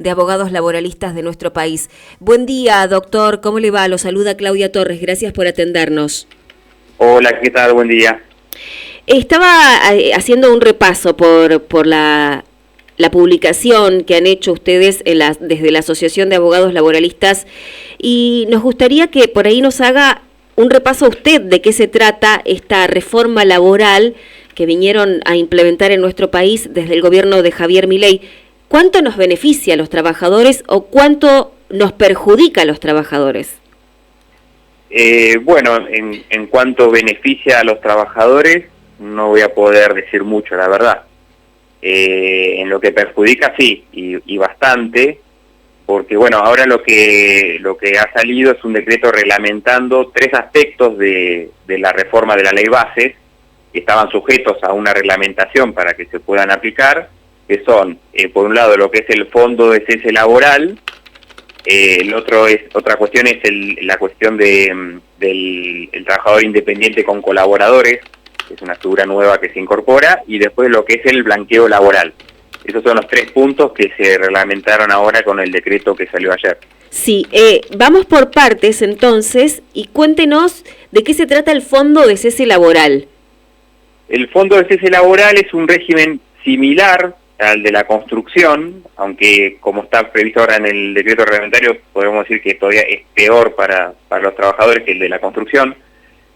de abogados laboralistas de nuestro país. Buen día, doctor. ¿Cómo le va? Lo saluda Claudia Torres. Gracias por atendernos. Hola, ¿qué tal? Buen día. Estaba haciendo un repaso por la publicación que han hecho ustedes desde la Asociación de Abogados Laboralistas y nos gustaría que por ahí nos haga un repaso usted de qué se trata esta reforma laboral que vinieron a implementar en nuestro país desde el gobierno de Javier Milei. ¿Cuánto nos beneficia a los trabajadores o cuánto nos perjudica a los trabajadores? Bueno, en cuanto beneficia a los trabajadores, no voy a poder decir mucho, la verdad. En lo que perjudica, sí, y bastante, porque bueno, ahora lo que ha salido es un decreto reglamentando 3 aspectos de la reforma de la ley bases, que estaban sujetos a una reglamentación para que se puedan aplicar, que son, por un lado, lo que es el fondo de cese laboral, otra cuestión es la cuestión del trabajador independiente con colaboradores, que es una figura nueva que se incorpora, y después lo que es el blanqueo laboral. Esos son los 3 puntos que se reglamentaron ahora con el decreto que salió ayer. Sí, vamos por partes entonces, y cuéntenos de qué se trata el fondo de cese laboral. El fondo de cese laboral es un régimen similar al de la construcción, aunque como está previsto ahora en el decreto reglamentario, podemos decir que todavía es peor para los trabajadores que el de la construcción,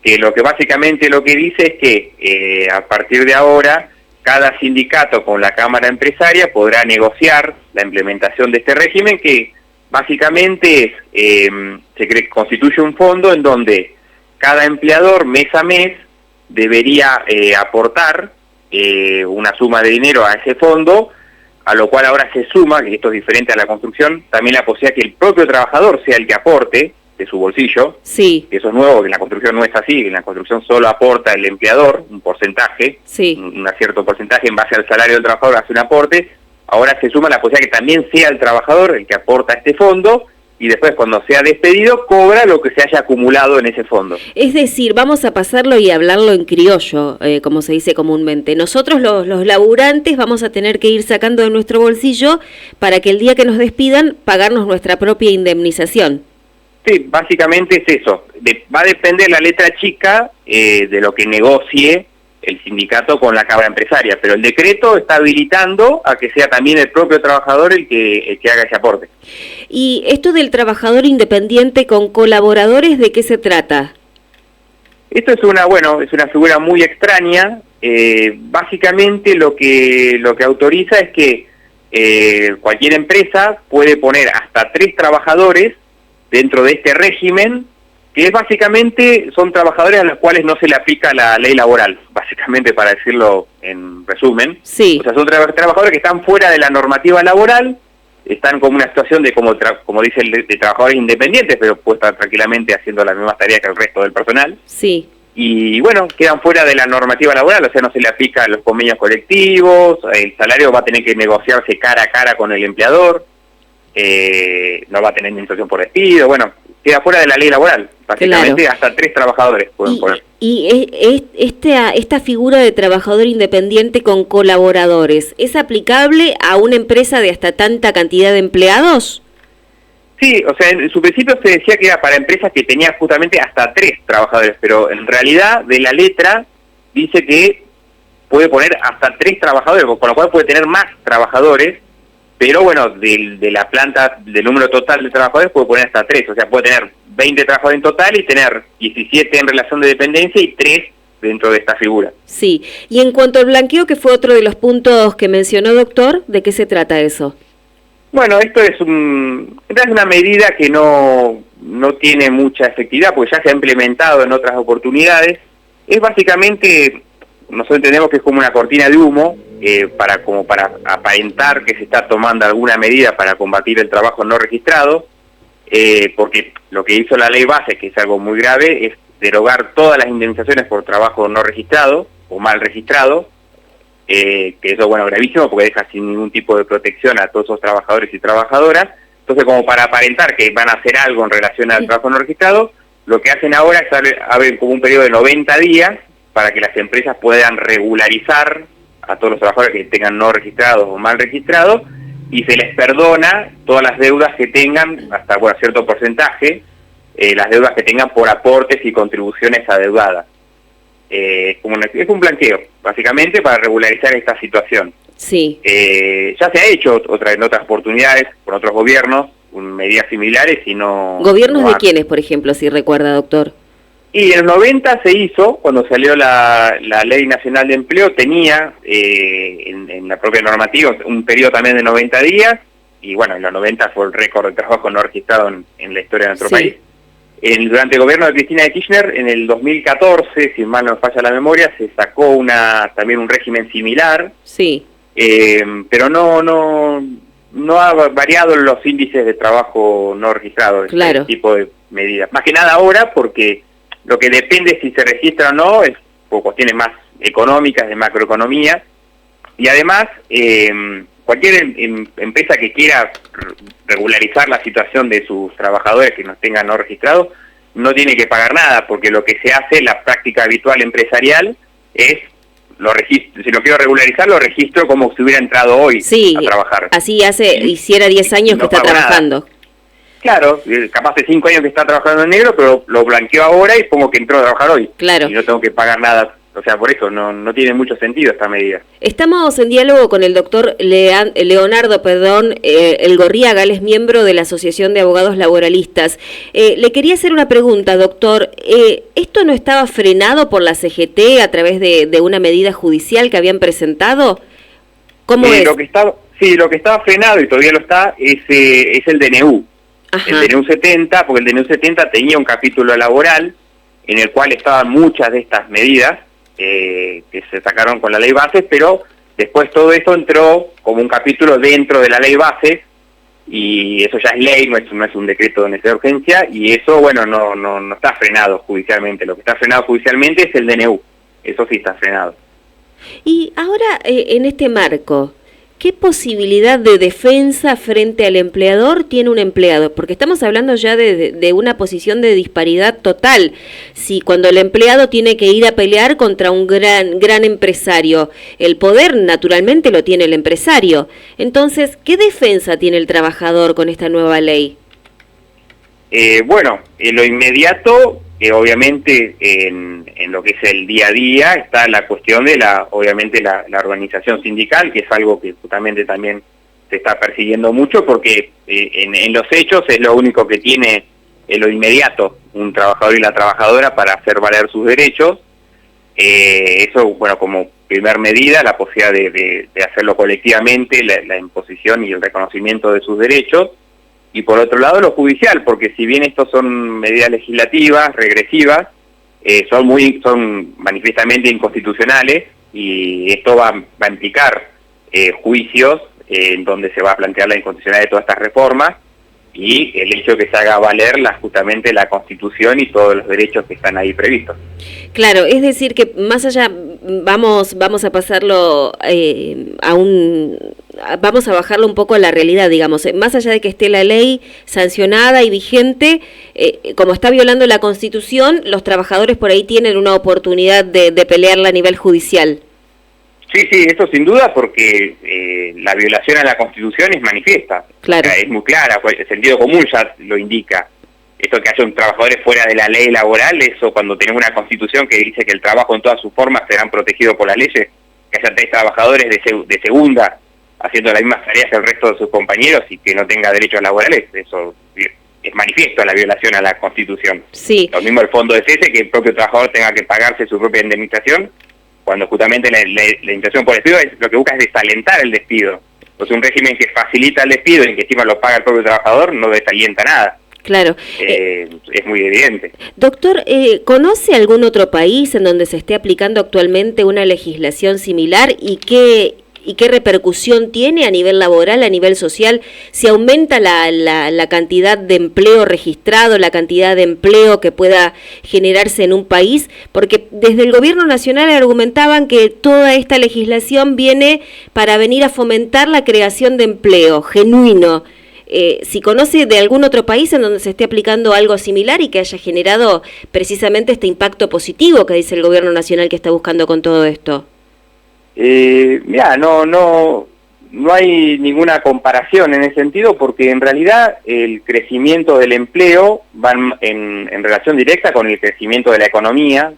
que básicamente lo que dice es que a partir de ahora, cada sindicato con la Cámara Empresaria podrá negociar la implementación de este régimen, que básicamente constituye un fondo en donde cada empleador mes a mes debería aportar una suma de dinero a ese fondo, a lo cual ahora se suma, que esto es diferente a la construcción, también la posibilidad que el propio trabajador sea el que aporte de su bolsillo. Sí. Eso es nuevo, que en la construcción no es así, en la construcción solo aporta el empleador un porcentaje, sí, un cierto porcentaje en base al salario del trabajador hace un aporte. Ahora se suma la posibilidad que también sea el trabajador el que aporta a este fondo, y después cuando sea despedido cobra lo que se haya acumulado en ese fondo. Es decir, vamos a pasarlo y hablarlo en criollo, como se dice comúnmente. Nosotros los laburantes vamos a tener que ir sacando de nuestro bolsillo para que el día que nos despidan pagarnos nuestra propia indemnización. Sí, básicamente es eso. Va a depender la letra chica de lo que negocie el sindicato con la Cámara Empresaria, pero el decreto está habilitando a que sea también el propio trabajador el que haga ese aporte. ¿Y esto del trabajador independiente con colaboradores, de qué se trata? Esto es una figura muy extraña. Básicamente lo que autoriza es que cualquier empresa puede poner hasta 3 trabajadores dentro de este régimen, que básicamente son trabajadores a los cuales no se le aplica la ley laboral, básicamente, para decirlo en resumen. Sí. O sea, son trabajadores que están fuera de la normativa laboral, están como una situación de, como dice de trabajadores independientes, pero puede estar tranquilamente haciendo las mismas tareas que el resto del personal. Sí. Y bueno, quedan fuera de la normativa laboral, o sea, no se le aplica los convenios colectivos, el salario va a tener que negociarse cara a cara con el empleador, no va a tener indemnización por despido, bueno, queda fuera de la ley laboral, básicamente. Claro. Hasta 3 trabajadores pueden poner. ¿Y esta figura de trabajador independiente con colaboradores es aplicable a una empresa de hasta tanta cantidad de empleados? Sí, o sea, en su principio se decía que era para empresas que tenían justamente hasta 3 trabajadores, pero en realidad de la letra dice que puede poner hasta 3 trabajadores, con lo cual puede tener más trabajadores. Pero bueno, de la planta, del número total de trabajadores puede poner hasta 3, o sea, puede tener 20 trabajadores en total y tener 17 en relación de dependencia y 3 dentro de esta figura. Sí, y en cuanto al blanqueo, que fue otro de los puntos que mencionó, doctor, ¿de qué se trata eso? Bueno, esto es una medida que no tiene mucha efectividad, porque ya se ha implementado en otras oportunidades. Es básicamente, nosotros entendemos que es como una cortina de humo, para aparentar que se está tomando alguna medida para combatir el trabajo no registrado, porque lo que hizo la ley base, que es algo muy grave, es derogar todas las indemnizaciones por trabajo no registrado o mal registrado, que eso, bueno, gravísimo, porque deja sin ningún tipo de protección a todos esos trabajadores y trabajadoras. Entonces, como para aparentar que van a hacer algo en relación al trabajo no registrado, lo que hacen ahora es abrir como un periodo de 90 días para que las empresas puedan regularizar a todos los trabajadores que tengan no registrados o mal registrados, y se les perdona todas las deudas que tengan, hasta cierto porcentaje, las deudas que tengan por aportes y contribuciones adeudadas. Es un blanqueo, básicamente, para regularizar esta situación. Sí. Ya se ha hecho en otras oportunidades, con otros gobiernos, medidas similares y no... ¿Gobiernos no de quiénes, por ejemplo, si recuerda, doctor? Y en el 90 se hizo, cuando salió la Ley Nacional de Empleo, tenía en la propia normativa un periodo también de 90 días, y bueno, en los 90 fue el récord de trabajo no registrado en la historia de nuestro país. Durante el gobierno de Cristina de Kirchner, en el 2014, si mal no me falla la memoria, se sacó también un régimen similar, sí. Pero no ha variado los índices de trabajo no registrado, claro. Este tipo de medidas. Más que nada ahora, porque lo que depende si se registra o no es por cuestiones más económicas, de macroeconomía, y además cualquier empresa que quiera regularizar la situación de sus trabajadores que no tengan no registrados, no tiene que pagar nada, porque lo que se hace, la práctica habitual empresarial, es, si lo quiero regularizar, lo registro como si hubiera entrado hoy a trabajar. Así hiciera 10 años que está trabajando. Nada. Claro, capaz de 5 años que está trabajando en negro, pero lo blanqueo ahora y pongo que entró a trabajar hoy. Claro. Y no tengo que pagar nada. O sea, por eso no tiene mucho sentido esta medida. Estamos en diálogo con el doctor Leonardo Elgorriaga, él es miembro de la Asociación de Abogados Laboralistas. Le quería hacer una pregunta, doctor. ¿Esto no estaba frenado por la CGT a través de una medida judicial que habían presentado? ¿Cómo es? Lo que estaba frenado, y todavía lo está, es el DNU. Ajá. El DNU 70, porque el DNU 70 tenía un capítulo laboral en el cual estaban muchas de estas medidas que se sacaron con la ley base, pero después todo esto entró como un capítulo dentro de la ley base, y eso ya es ley, no es un decreto de necesidad de urgencia, y eso, bueno, no está frenado judicialmente. Lo que está frenado judicialmente es el DNU, eso sí está frenado. Y ahora, en este marco, ¿qué posibilidad de defensa frente al empleador tiene un empleado? Porque estamos hablando ya de una posición de disparidad total. Si cuando el empleado tiene que ir a pelear contra un gran empresario, el poder naturalmente lo tiene el empresario. Entonces, ¿qué defensa tiene el trabajador con esta nueva ley? Bueno, en lo inmediato, obviamente en lo que es el día a día, está la cuestión de la organización sindical, que es algo que justamente también se está persiguiendo mucho, porque en los hechos es lo único que tiene en lo inmediato un trabajador y la trabajadora para hacer valer sus derechos. Eso, bueno, como primer medida, la posibilidad de hacerlo colectivamente, la imposición y el reconocimiento de sus derechos. Y por otro lado lo judicial, porque si bien estos son medidas legislativas, regresivas, son manifiestamente inconstitucionales, y esto va a implicar juicios en donde se va a plantear la inconstitucionalidad de todas estas reformas, y el hecho de que se haga valer justamente la Constitución y todos los derechos que están ahí previstos. Claro, es decir que más allá, vamos a pasarlo vamos a bajarlo un poco a la realidad, digamos, más allá de que esté la ley sancionada y vigente, como está violando la Constitución, los trabajadores por ahí tienen una oportunidad de pelearla a nivel judicial. Sí, eso sin duda, porque la violación a la Constitución es manifiesta. Claro. O sea, es muy clara, pues, el sentido común ya lo indica. Esto que haya un trabajadores fuera de la ley laboral, eso cuando tenemos una Constitución que dice que el trabajo en todas sus formas serán protegidos por las leyes, que haya 3 trabajadores de segunda haciendo las mismas tareas que el resto de sus compañeros y que no tenga derechos laborales, eso es manifiesto la violación a la Constitución. Sí. Lo mismo el fondo de cese, que el propio trabajador tenga que pagarse su propia indemnización, cuando justamente la indemnización por despido lo que busca es desalentar el despido. Entonces un régimen que facilita el despido y que encima lo paga el propio trabajador no desalienta nada. Claro. Es muy evidente. Doctor, ¿conoce algún otro país en donde se esté aplicando actualmente una legislación similar y qué repercusión tiene a nivel laboral, a nivel social? ¿Se aumenta la cantidad de empleo registrado, la cantidad de empleo que pueda generarse en un país? Porque desde el gobierno nacional argumentaban que toda esta legislación viene para venir a fomentar la creación de empleo genuino. Si conoce de algún otro país en donde se esté aplicando algo similar y que haya generado precisamente este impacto positivo que dice el gobierno nacional que está buscando con todo esto. Mira, no no hay ninguna comparación en ese sentido, porque en realidad el crecimiento del empleo va en relación directa con el crecimiento de la economía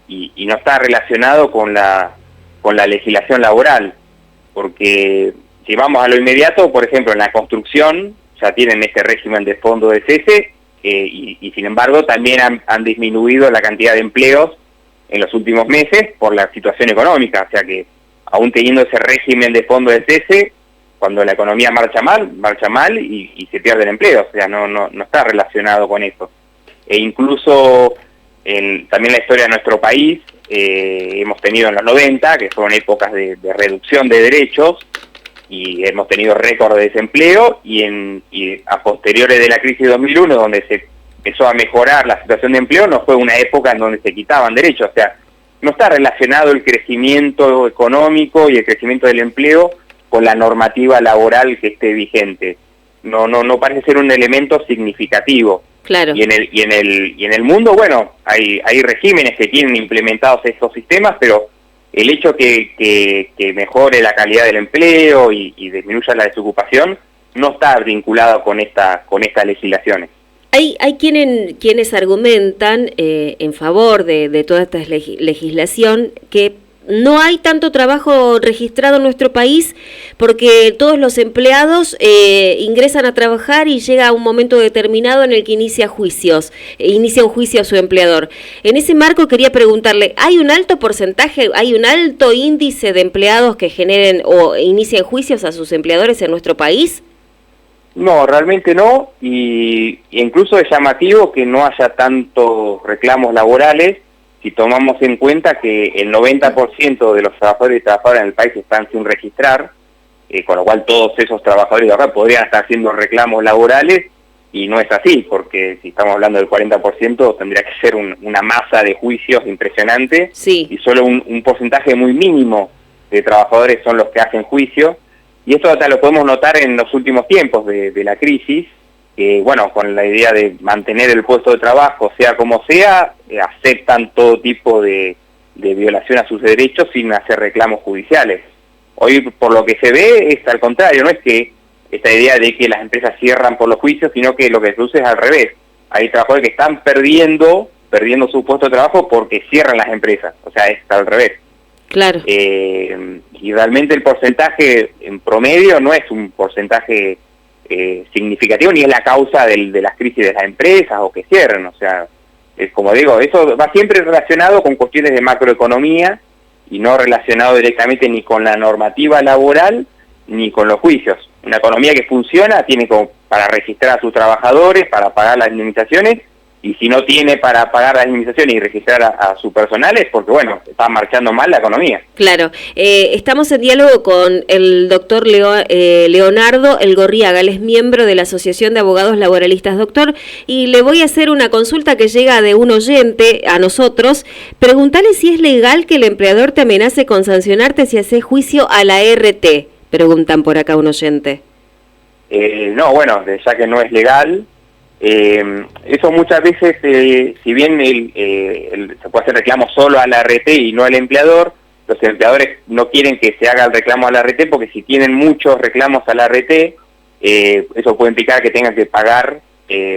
y no está relacionado con la legislación laboral, porque si vamos a lo inmediato, por ejemplo, en la construcción ya tienen este régimen de fondo de cese y sin embargo también han disminuido la cantidad de empleos en los últimos meses por la situación económica, o sea que aún teniendo ese régimen de fondo de cese, cuando la economía marcha mal y se pierde el empleo, o sea, no está relacionado con eso. E incluso también la historia de nuestro país, hemos tenido en los 90, que fueron épocas de reducción de derechos, y hemos tenido récord de desempleo, y a posteriores de la crisis de 2001, donde se empezó a mejorar la situación de empleo, no fue una época en donde se quitaban derechos, o sea, no está relacionado el crecimiento económico y el crecimiento del empleo con la normativa laboral que esté vigente. No parece ser un elemento significativo. Claro. Y en el mundo, bueno, hay regímenes que tienen implementados estos sistemas, pero el hecho que mejore la calidad del empleo y disminuya la desocupación no está vinculado con estas legislaciones. Hay quienes argumentan en favor de toda esta legislación que no hay tanto trabajo registrado en nuestro país porque todos los empleados ingresan a trabajar y llega un momento determinado en el que inicia un juicio a su empleador. En ese marco quería preguntarle, ¿hay un alto porcentaje, hay un alto índice de empleados que generen o inicien juicios a sus empleadores en nuestro país? No, realmente no, y incluso es llamativo que no haya tantos reclamos laborales si tomamos en cuenta que el 90% de los trabajadores y trabajadoras en el país están sin registrar, con lo cual todos esos trabajadores de acá podrían estar haciendo reclamos laborales, y no es así, porque si estamos hablando del 40% tendría que ser una masa de juicios impresionante, sí. Y solo un porcentaje muy mínimo de trabajadores son los que hacen juicio. Y esto hasta lo podemos notar en los últimos tiempos de la crisis, que bueno, con la idea de mantener el puesto de trabajo, sea como sea, aceptan todo tipo de violación a sus derechos sin hacer reclamos judiciales. Hoy, por lo que se ve, es al contrario, no es que esta idea de que las empresas cierran por los juicios, sino que lo que se produce es al revés. Hay trabajadores que están perdiendo su puesto de trabajo porque cierran las empresas, o sea, es al revés. Claro. Y realmente el porcentaje en promedio no es un porcentaje significativo, ni es la causa de las crisis de las empresas o que cierren, o sea, es como digo, eso va siempre relacionado con cuestiones de macroeconomía y no relacionado directamente ni con la normativa laboral ni con los juicios. Una economía que funciona tiene como para registrar a sus trabajadores, para pagar las indemnizaciones, y si no tiene para pagar las indemnizaciones y registrar a su personal es porque, bueno, está marchando mal la economía. Claro. Estamos en diálogo con el doctor Leonardo Elgorriaga, él es miembro de la Asociación de Abogados Laboralistas. Doctor, y le voy a hacer una consulta que llega de un oyente a nosotros. Preguntale si es legal que el empleador te amenace con sancionarte si haces juicio a la RT, preguntan por acá un oyente. No, bueno, ya que no es legal... eso muchas veces, si bien se puede hacer reclamo solo a la RT y no al empleador, los empleadores no quieren que se haga el reclamo a la RT porque si tienen muchos reclamos a la RT, eso puede implicar que tengan que pagar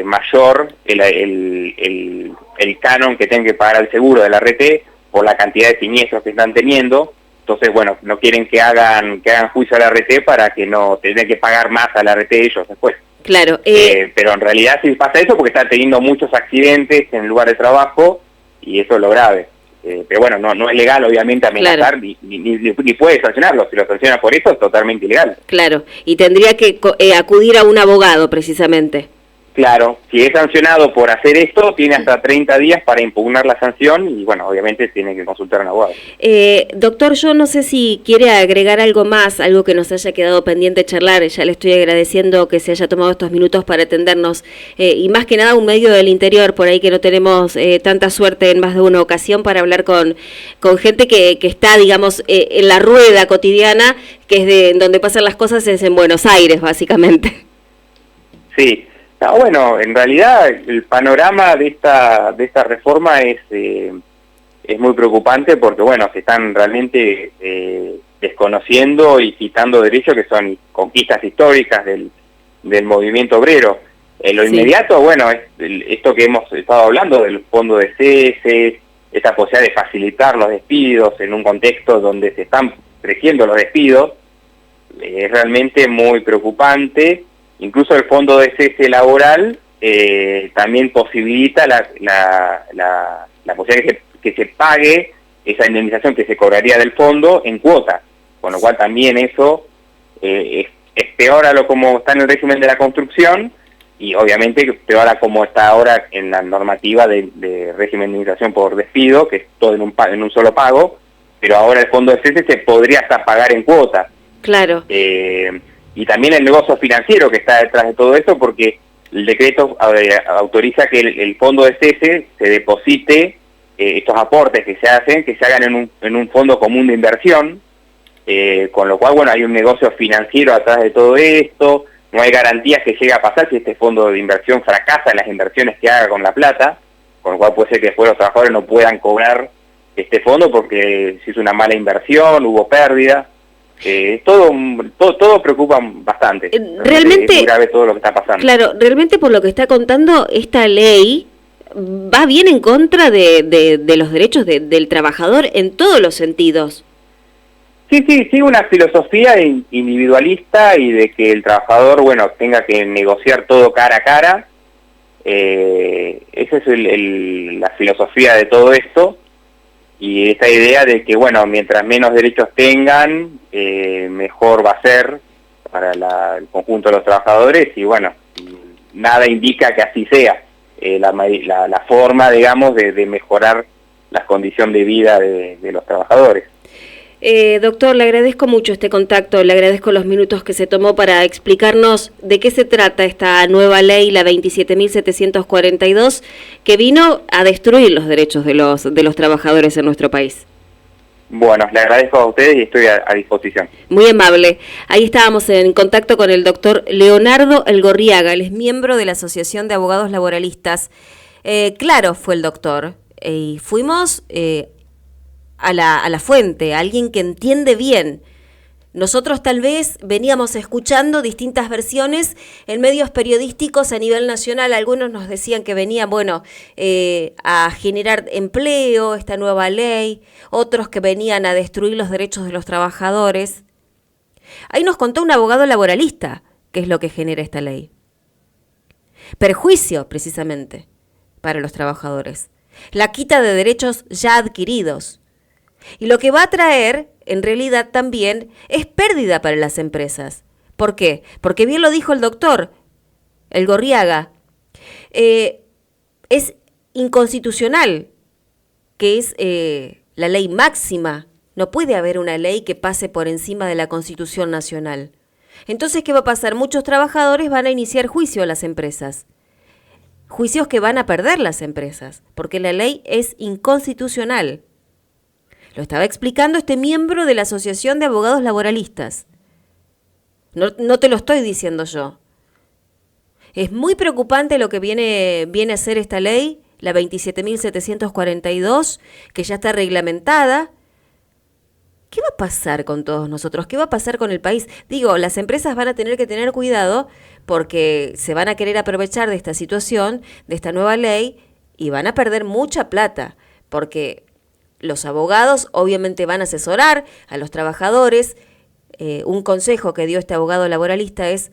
mayor el canon que tengan que pagar al seguro de la RT por la cantidad de siniestros que están teniendo. Entonces, bueno, no quieren que hagan juicio a la RT para que no tengan que pagar más a la RT ellos después. Claro. Pero en realidad sí pasa eso porque están teniendo muchos accidentes en el lugar de trabajo y eso es lo grave. Pero bueno, no es legal obviamente amenazar, claro, ni puede sancionarlo. Si lo sanciona por eso es totalmente ilegal. Claro, y tendría que acudir a un abogado precisamente. Claro, si es sancionado por hacer esto, tiene hasta 30 días para impugnar la sanción y, bueno, obviamente tiene que consultar a un abogado. Doctor, yo no sé si quiere agregar algo más, algo que nos haya quedado pendiente charlar. Ya le estoy agradeciendo que se haya tomado estos minutos para atendernos. Y más que nada un medio del interior, por ahí que no tenemos tanta suerte en más de una ocasión para hablar con gente que está, digamos, en la rueda cotidiana, que es de donde pasan las cosas, es en Buenos Aires, básicamente. Sí. Bueno, en realidad el panorama de esta reforma es muy preocupante porque, bueno, se están realmente desconociendo y quitando derechos que son conquistas históricas del movimiento obrero. Lo inmediato, bueno, es esto que hemos estado hablando del fondo de cese, esta posibilidad de facilitar los despidos en un contexto donde se están creciendo los despidos, es realmente muy preocupante. Incluso el fondo de cese laboral también posibilita la posibilidad que se pague esa indemnización que se cobraría del fondo en cuotas, con lo cual también eso es peor a lo como está en el régimen de la construcción, y obviamente peor a como está ahora en la normativa de régimen de indemnización por despido, que es todo en un solo pago, pero ahora el fondo de cese se podría hasta pagar en cuotas. Claro. Y también el negocio financiero que está detrás de todo esto, porque el decreto autoriza que el fondo de cese se deposite estos aportes que se hagan en un fondo común de inversión, con lo cual, bueno, hay un negocio financiero atrás de todo esto. No hay garantías que llegue a pasar si este fondo de inversión fracasa en las inversiones que haga con la plata, con lo cual puede ser que después los trabajadores no puedan cobrar este fondo porque se hizo una mala inversión, hubo pérdida. Todo preocupa bastante. Realmente es muy grave todo lo que está pasando. Claro, realmente por lo que está contando, esta ley va bien en contra de los derechos del trabajador en todos los sentidos. Sí, sigue una filosofía individualista y de que el trabajador, bueno, tenga que negociar todo cara a cara. Esa es la filosofía de todo esto, y esta idea de que, bueno, mientras menos derechos tengan, mejor va a ser para el conjunto de los trabajadores, y bueno, nada indica que así sea. La forma, digamos, de mejorar la condición de vida de los trabajadores. Doctor, le agradezco mucho este contacto, le agradezco los minutos que se tomó para explicarnos de qué se trata esta nueva ley, la 27.742, que vino a destruir los derechos de los trabajadores en nuestro país. Bueno, le agradezco a ustedes y estoy a disposición. Muy amable. Ahí estábamos en contacto con el doctor Leonardo Elgorriaga, él es miembro de la Asociación de Abogados Laboralistas. Claro, fue el doctor, y fuimos a la fuente, a alguien que entiende bien. Nosotros tal vez veníamos escuchando distintas versiones en medios periodísticos a nivel nacional. Algunos nos decían que venía, bueno, a generar empleo, esta nueva ley. Otros que venían a destruir los derechos de los trabajadores. Ahí nos contó un abogado laboralista qué es lo que genera esta ley. Perjuicio, precisamente, para los trabajadores. La quita de derechos ya adquiridos. Y lo que va a traer, en realidad también, es pérdida para las empresas. ¿Por qué? Porque bien lo dijo el doctor Elgorriaga, es inconstitucional, que es la ley máxima. No puede haber una ley que pase por encima de la Constitución Nacional. Entonces, ¿qué va a pasar? Muchos trabajadores van a iniciar juicio a las empresas. Juicios que van a perder las empresas, porque la ley es inconstitucional. Lo estaba explicando este miembro de la Asociación de Abogados Laboralistas. No te lo estoy diciendo yo. Es muy preocupante lo que viene a hacer esta ley, la 27.742, que ya está reglamentada. ¿Qué va a pasar con todos nosotros? ¿Qué va a pasar con el país? Digo, las empresas van a tener que tener cuidado porque se van a querer aprovechar de esta situación, de esta nueva ley, y van a perder mucha plata, porque los abogados obviamente van a asesorar a los trabajadores. Un consejo que dio este abogado laboralista es: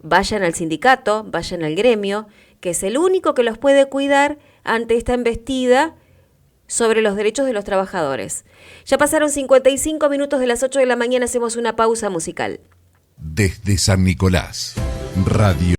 vayan al sindicato, vayan al gremio, que es el único que los puede cuidar ante esta embestida sobre los derechos de los trabajadores. Ya pasaron 55 minutos de las 8 de la mañana, hacemos una pausa musical. Desde San Nicolás, Radio